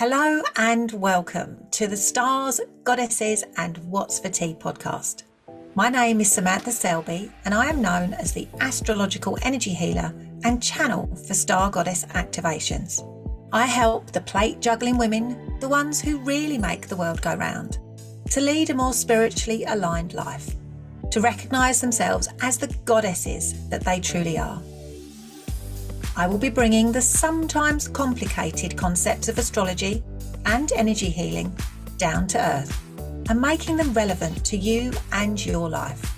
Hello and welcome to the Stars, Goddesses and What's for Tea podcast. My name is Samantha Selby and I am known as the Astrological Energy Healer and channel for Star Goddess activations. I help the plate juggling women, the ones who really make the world go round, to lead a more spiritually aligned life, to recognise themselves as the goddesses that they truly are. I will be bringing the sometimes complicated concepts of astrology and energy healing down to earth and making them relevant to you and your life.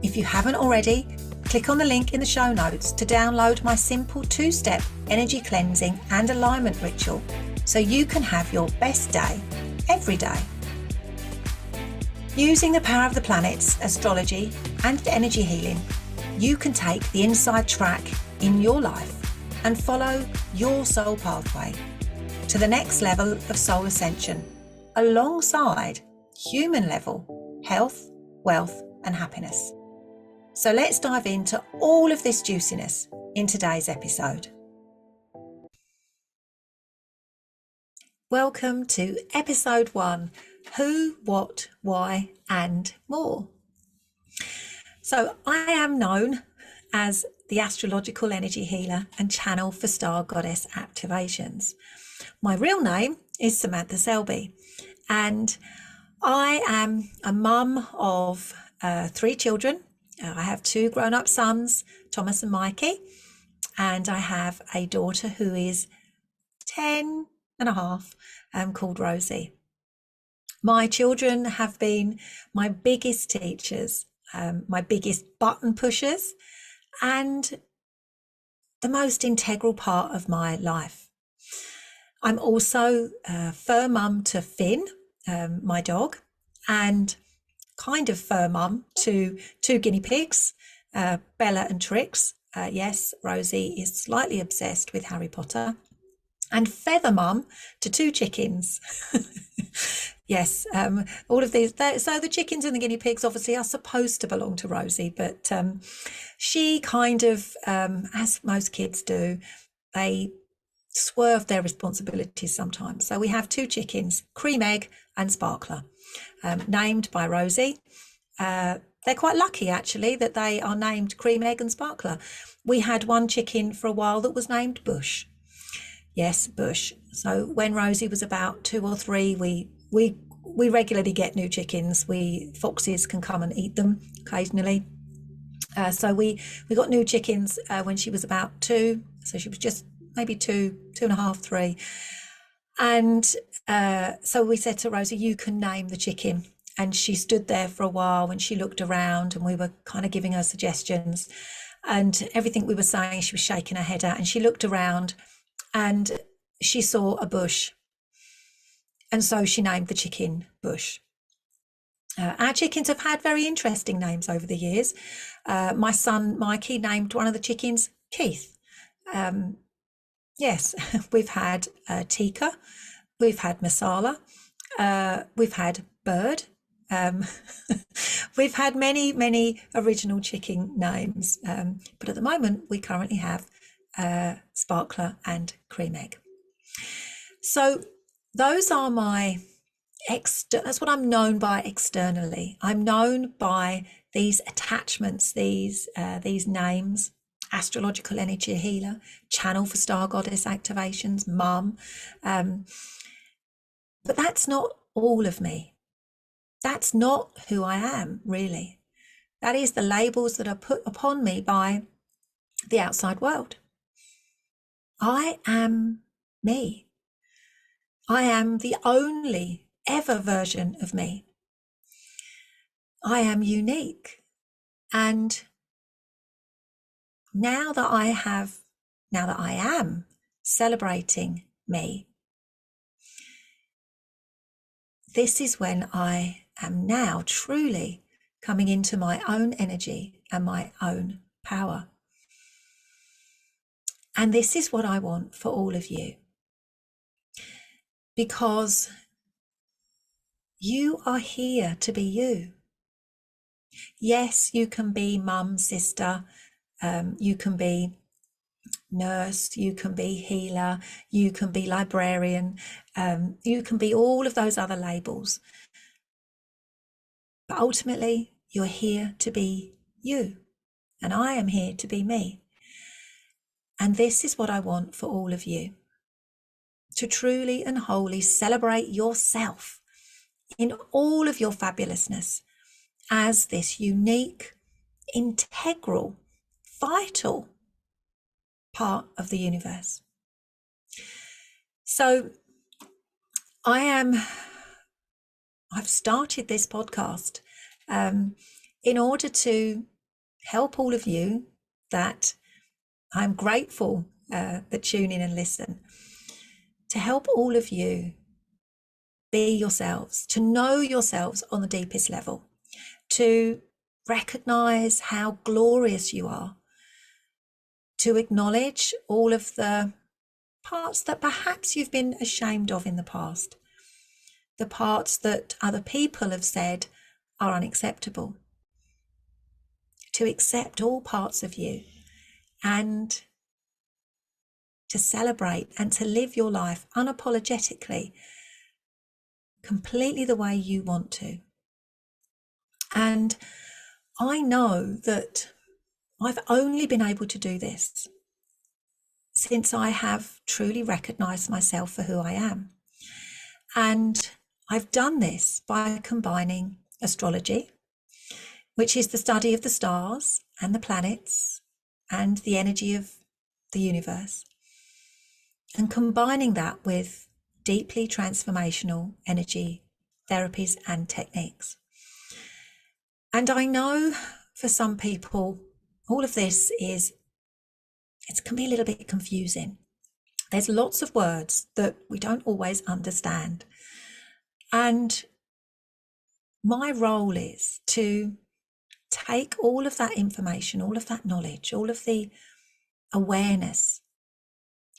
If you haven't already, click on the link in the show notes to download my simple 2-step energy cleansing and alignment ritual so you can have your best day every day. Using the power of the planets, astrology and energy healing, you can take the inside track in your life and follow your soul pathway to the next level of soul ascension, alongside human level health, wealth and happiness. So let's dive into all of this juiciness in today's episode. Welcome to episode 1, Who, What, Why and More. So I am known as the Astrological Energy Healer and channel for Star Goddess activations. My real name is Samantha Selby and I am a mum of 3 children. I have 2 grown-up sons, Thomas and Mikey, and I have a daughter who is 10 and a half, called Rosie. My children have been my biggest teachers, my biggest button pushers, and the most integral part of my life. I'm also a fur mum to Finn, my dog, and kind of fur mum to 2 guinea pigs, Bella and Trix. Yes, Rosie is slightly obsessed with Harry Potter. And feather mum to 2 chickens. Yes, all of these. So the chickens and the guinea pigs obviously are supposed to belong to Rosie, but she kind of, as most kids do, they swerve their responsibilities sometimes. So we have 2 chickens, Cream Egg and Sparkler, named by Rosie. They're quite lucky actually that they are named Cream Egg and Sparkler. We had 1 chicken for a while that was named Bush. Yes, Bush. So when Rosie was about 2 or 3, we regularly get new chickens. Foxes can come and eat them occasionally. So we got new chickens when she was about 2. So she was just maybe 2 and a half, 3. And so we said to Rosie, you can name the chicken. And she stood there for a while when she looked around and we were kind of giving her suggestions. And everything we were saying, she was shaking her head at. And she looked around and she saw a bush. And so she named the chicken Bush. Our chickens have had very interesting names over the years. My son, Mikey, named one of the chickens Keith. Yes, we've had Tika, we've had Masala, we've had Bird. We've had many, many original chicken names. But at the moment, we currently have Sparkler and Cream Egg. So those are that's what I'm known by externally. I'm known by these attachments, these names: Astrological Energy Healer, channel for Star Goddess activations, mum. But that's not all of me. That's not who I am, really. That is the labels that are put upon me by the outside world. I am me. I am the only ever version of me. I am unique. And now that I am celebrating me, this is when I am now truly coming into my own energy and my own power. And this is what I want for all of you. Because you are here to be you. Yes, you can be mum, sister, you can be nurse, you can be healer, you can be librarian, you can be all of those other labels. But ultimately, you're here to be you, and I am here to be me. And this is what I want for all of you, to truly and wholly celebrate yourself in all of your fabulousness as this unique, integral, vital part of the universe. So I've started this podcast in order to help all of you that I'm grateful that tune in and listen, to help all of you be yourselves, to know yourselves on the deepest level, to recognize how glorious you are, to acknowledge all of the parts that perhaps you've been ashamed of in the past, the parts that other people have said are unacceptable, to accept all parts of you and to celebrate and to live your life unapologetically, completely the way you want to. And I know that I've only been able to do this since I have truly recognized myself for who I am. And I've done this by combining astrology, which is the study of the stars and the planets and the energy of the universe, and combining that with deeply transformational energy therapies and techniques. And I know for some people, all of this it can be a little bit confusing. There's lots of words that we don't always understand. And my role is to take all of that information, all of that knowledge, all of the awareness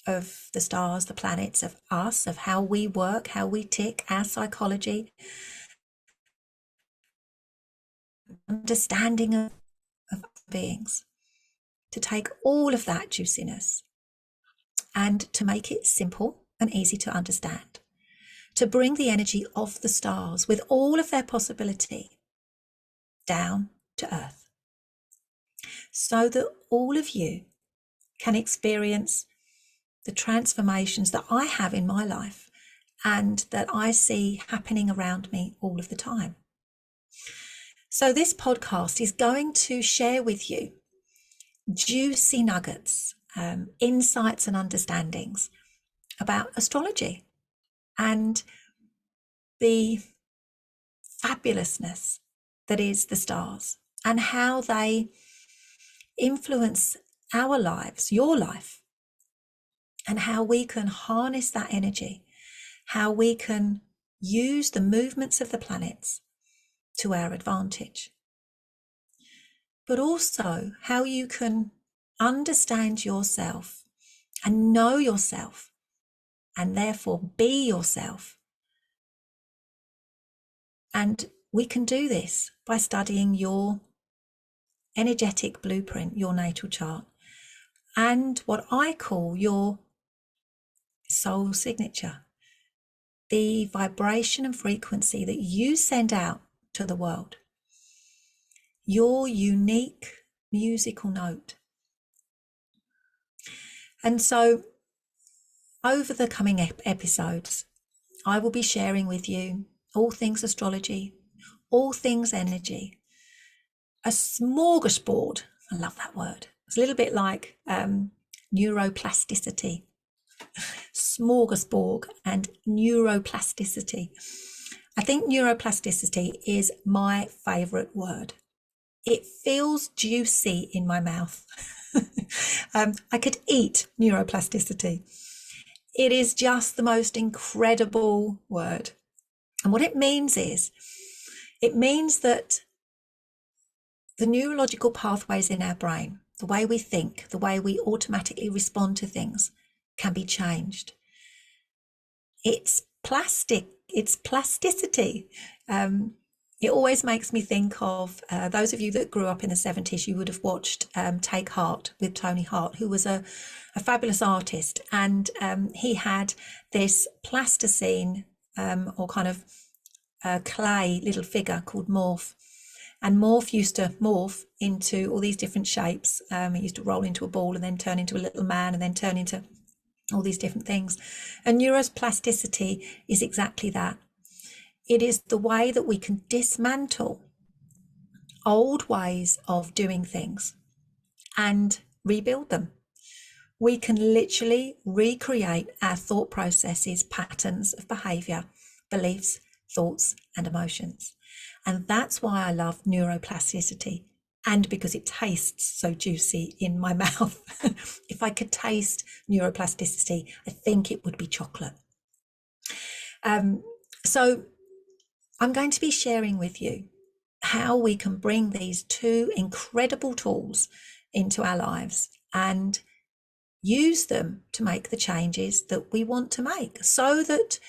of the stars, the planets, of us, of how we work, how we tick, our psychology, understanding of beings, to take all of that juiciness and to make it simple and easy to understand, to bring the energy of the stars with all of their possibility down to earth, so that all of you can experience the transformations that I have in my life and that I see happening around me all of the time. So this podcast is going to share with you juicy nuggets, insights and understandings about astrology and the fabulousness that is the stars and how they influence our lives, your life, and how we can harness that energy, how we can use the movements of the planets to our advantage, but also how you can understand yourself and know yourself and therefore be yourself. And we can do this by studying your energetic blueprint, your natal chart, and what I call your soul signature, the vibration and frequency that you send out to the world, your unique musical note. And so over the coming episodes, I will be sharing with you all things astrology, all things energy, a smorgasbord. I love that word. It's a little bit like neuroplasticity, smorgasbord and neuroplasticity. I think neuroplasticity is my favorite word. It feels juicy in my mouth. I could eat neuroplasticity. It is just the most incredible word. And what it means is, it means that the neurological pathways in our brain, the way we think, the way we automatically respond to things, can be changed. It's plastic, it's plasticity. It always makes me think of those of you that grew up in the 70s, you would have watched Take Heart with Tony Hart, who was a fabulous artist. And he had this plasticine or kind of clay little figure called Morph. And Morph used to morph into all these different shapes. He used to roll into a ball and then turn into a little man and then turn into all these different things. And neuroplasticity is exactly that. It is the way that we can dismantle old ways of doing things and rebuild them. We can literally recreate our thought processes, patterns of behavior, beliefs, thoughts, and emotions. And that's why I love neuroplasticity, and because it tastes so juicy in my mouth. If I could taste neuroplasticity, I think it would be chocolate. So I'm going to be sharing with you how we can bring these two incredible tools into our lives and use them to make the changes that we want to make so that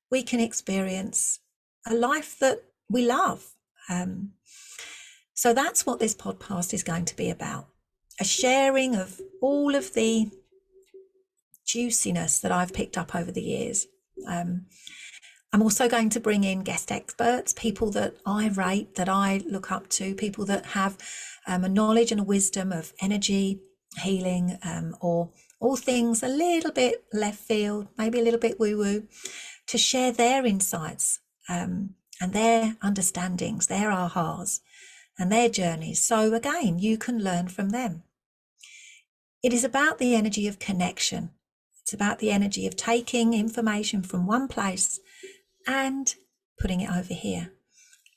we can experience a life that we love. So that's what this podcast is going to be about, a sharing of all of the juiciness that I've picked up over the years. I'm also going to bring in guest experts, people that I rate, that I look up to, people that have a knowledge and a wisdom of energy, healing, or all things a little bit left field, maybe a little bit woo-woo, to share their insights and their understandings, their ahas and their journeys. So again, you can learn from them. It is about the energy of connection. It's about the energy of taking information from one place and putting it over here.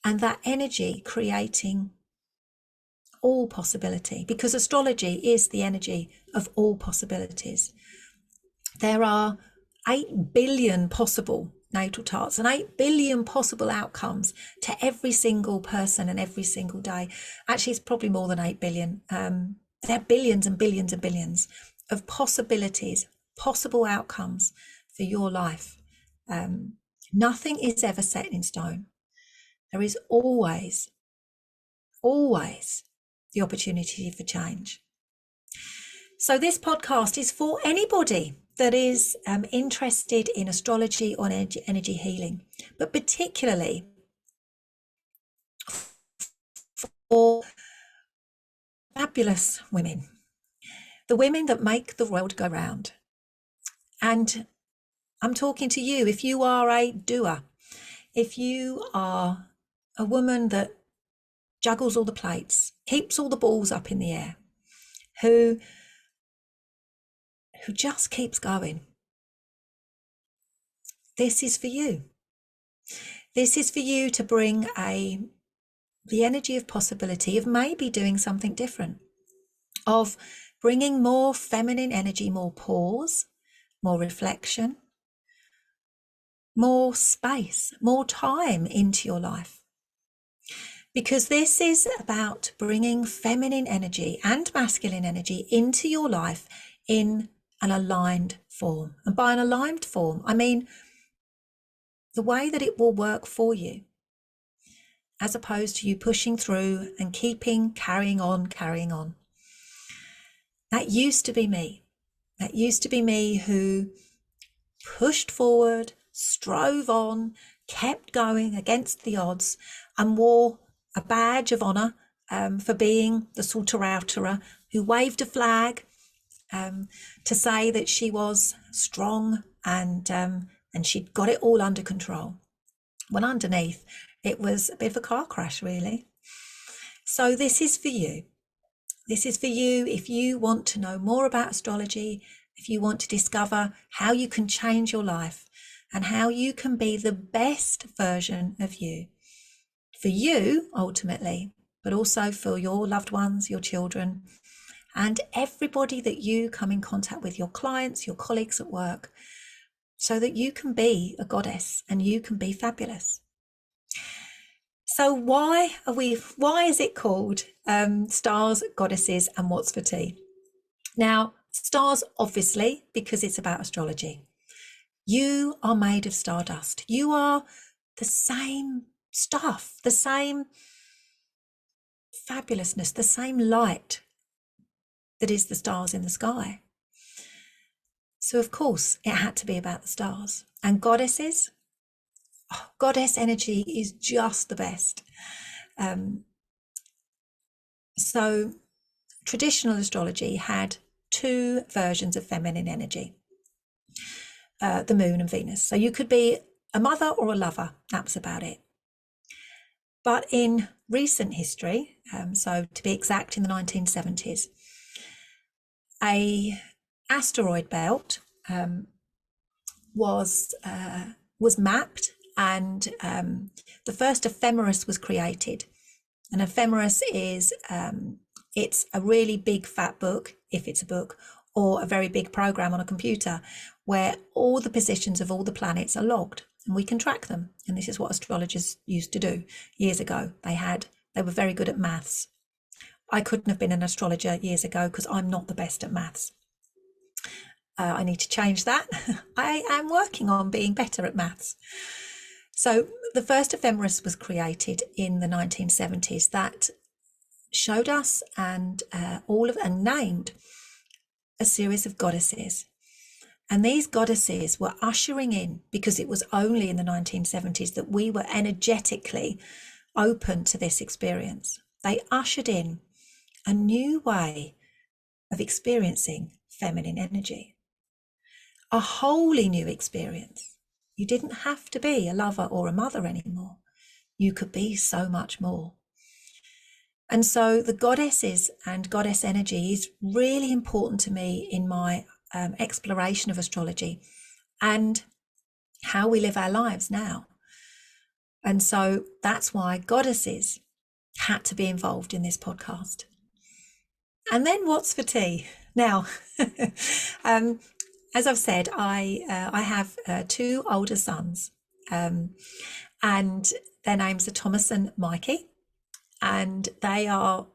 And that energy creating all possibility, because astrology is the energy of all possibilities. There are 8 billion possible natal charts and 8 billion possible outcomes to every single person and every single day. Actually, it's probably more than 8 billion. There are billions and billions and billions of possibilities, possible outcomes for your life. Nothing is ever set in stone. There is always the opportunity for change. So this podcast is for anybody that is interested in astrology or energy healing, but particularly for fabulous women, the women that make the world go round. And I'm talking to you if you are a doer, if you are a woman that juggles all the plates, keeps all the balls up in the air, who just keeps going. This is for you. This is for you to bring the energy of possibility, of maybe doing something different, of bringing more feminine energy, more pause, more reflection, more space, more time into your life. Because this is about bringing feminine energy and masculine energy into your life in an aligned form. And by an aligned form, I mean the way that it will work for you, as opposed to you pushing through and carrying on. That used to be me. That used to be me who pushed forward, strove on, kept going against the odds, and wore a badge of honour for being the sorter-outerer who waved a flag to say that she was strong and she'd got it all under control. When underneath, it was a bit of a car crash, really. So this is for you. This is for you if you want to know more about astrology, if you want to discover how you can change your life and how you can be the best version of you. For you, ultimately, but also for your loved ones, your children, and everybody that you come in contact with, your clients, your colleagues at work, so that you can be a goddess and you can be fabulous. So why is it called Stars, Goddesses and What's for Tea? Now, stars, obviously, because it's about astrology. You are made of stardust. You are the same stuff, the same fabulousness, the same light that is the stars in the sky. So of course it had to be about the stars. And goddesses, goddess energy is just the best. So traditional astrology had two versions of feminine energy, the moon and Venus. So you could be a mother or a lover, that was about it. But in recent history, so to be exact, in the 1970s, a asteroid belt was mapped, and the first ephemeris was created. An ephemeris is it's a really big fat book, if it's a book, or a very big program on a computer where all the positions of all the planets are logged and we can track them. And this is what astrologers used to do years ago. They were very good at maths. I couldn't have been an astrologer years ago because I'm not the best at maths. I need to change that. I am working on being better at maths. So the first ephemeris was created in the 1970s that showed us and named a series of goddesses. And these goddesses were ushering in, because it was only in the 1970s that we were energetically open to this experience. They ushered in a new way of experiencing feminine energy, a wholly new experience. You didn't have to be a lover or a mother anymore. You could be so much more. And so the goddesses and goddess energy is really important to me in my exploration of astrology and how we live our lives now. And so that's why goddesses had to be involved in this podcast. And then what's for tea? Now, as I've said, I have two older sons, and their names are Thomas and Mikey, and they are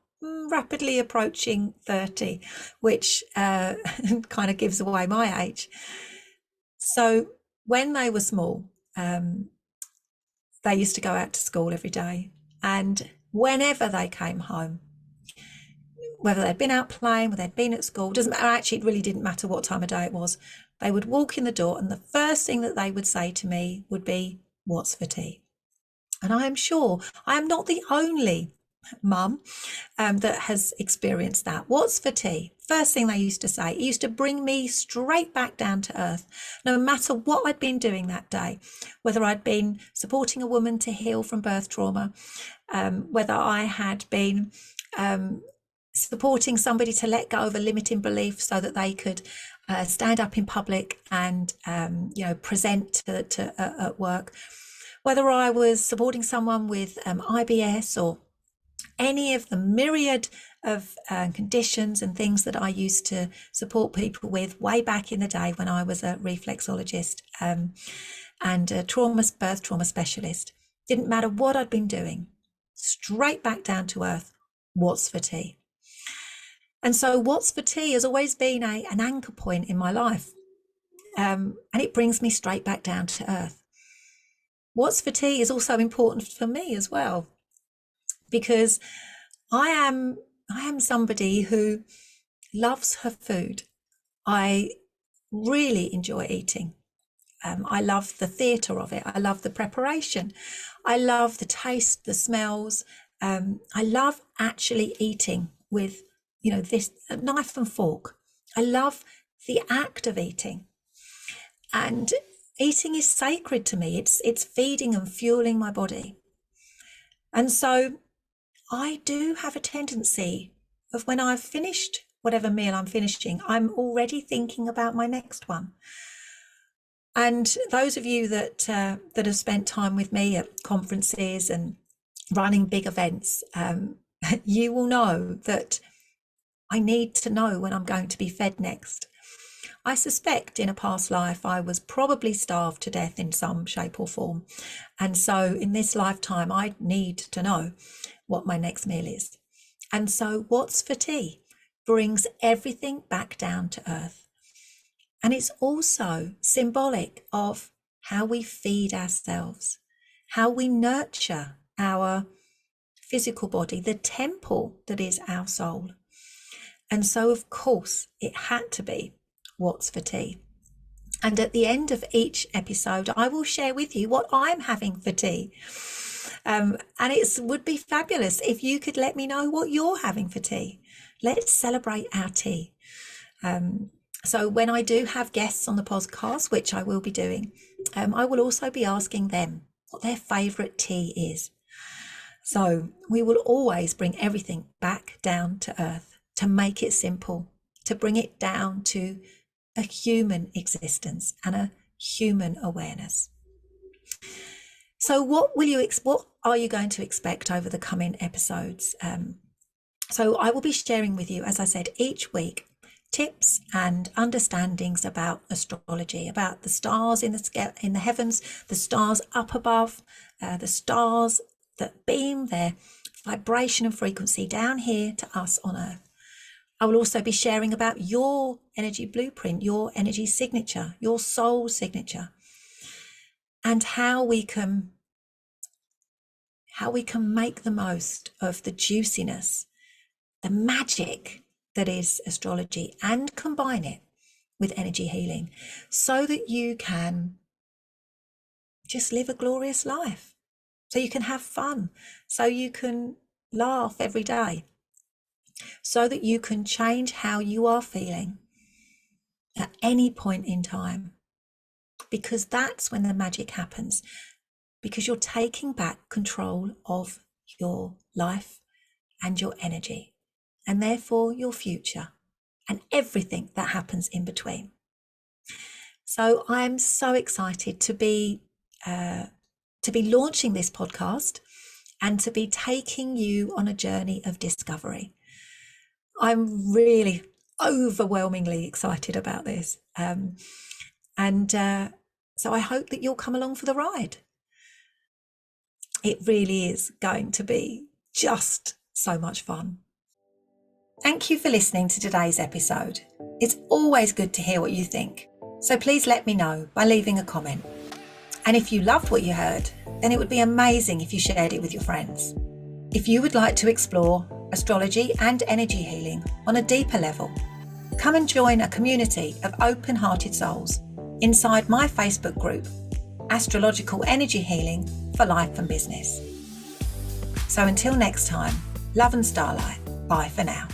rapidly approaching 30, which kind of gives away my age. So when they were small, they used to go out to school every day, and whenever they came home, whether they'd been out playing, whether they'd been at school, doesn't matter. Actually, it really didn't matter what time of day it was. They would walk in the door, and the first thing that they would say to me would be, "What's for tea?" And I am sure I am not the only mum that has experienced that. What's for tea? First thing they used to say. It used to bring me straight back down to earth, no matter what I'd been doing that day, whether I'd been supporting a woman to heal from birth trauma, whether I had been supporting somebody to let go of a limiting belief so that they could stand up in public and present at work, whether I was supporting someone with IBS or any of the myriad of conditions and things that I used to support people with way back in the day when I was a reflexologist and a birth trauma specialist. Didn't matter what I'd been doing, straight back down to earth. What's for tea? And so what's for tea has always been an anchor point in my life. And it brings me straight back down to earth. What's for tea is also important for me as well, because I am somebody who loves her food. I really enjoy eating. I love the theatre of it. I love the preparation. I love the taste, the smells. I love actually eating with, this knife and fork. I love the act of eating. And eating is sacred to me. It's feeding and fueling my body. And so I do have a tendency of, when I've finished whatever meal I'm finishing, I'm already thinking about my next one. And those of you that have spent time with me at conferences and running big events, you will know that I need to know when I'm going to be fed next. I suspect in a past life I was probably starved to death in some shape or form. And so in this lifetime, I need to know what my next meal is. And so what's for tea brings everything back down to earth. And it's also symbolic of how we feed ourselves, how we nurture our physical body, the temple that is our soul. And so, of course, it had to be what's for tea. And at the end of each episode, I will share with you what I'm having for tea. And it would be fabulous if you could let me know what you're having for tea. Let's celebrate our tea. So when I do have guests on the podcast, which I will be doing, I will also be asking them what their favourite tea is. So we will always bring everything back down to earth, to make it simple, to bring it down to a human existence and a human awareness. So what are you going to expect over the coming episodes? So I will be sharing with you, as I said, each week, tips and understandings about astrology, about the stars in the heavens, the stars up above, the stars that beam their vibration and frequency down here to us on Earth. I will also be sharing about your energy blueprint, your energy signature, your soul signature, and how we can make the most of the juiciness, the magic that is astrology, and combine it with energy healing so that you can just live a glorious life, so you can have fun, so you can laugh every day, so that you can change how you are feeling at any point in time, because that's when the magic happens, because you're taking back control of your life and your energy, and therefore your future and everything that happens in between. So I'm so excited to be launching this podcast and to be taking you on a journey of discovery. I'm really overwhelmingly excited about this. So I hope that you'll come along for the ride. It really is going to be just so much fun. Thank you for listening to today's episode. It's always good to hear what you think, so please let me know by leaving a comment. And if you loved what you heard, then it would be amazing if you shared it with your friends. If you would like to explore astrology and energy healing on a deeper level, come and join a community of open-hearted souls inside my Facebook group, Astrological Energy Healing for Life and Business. So until next time, love and starlight. Bye for now.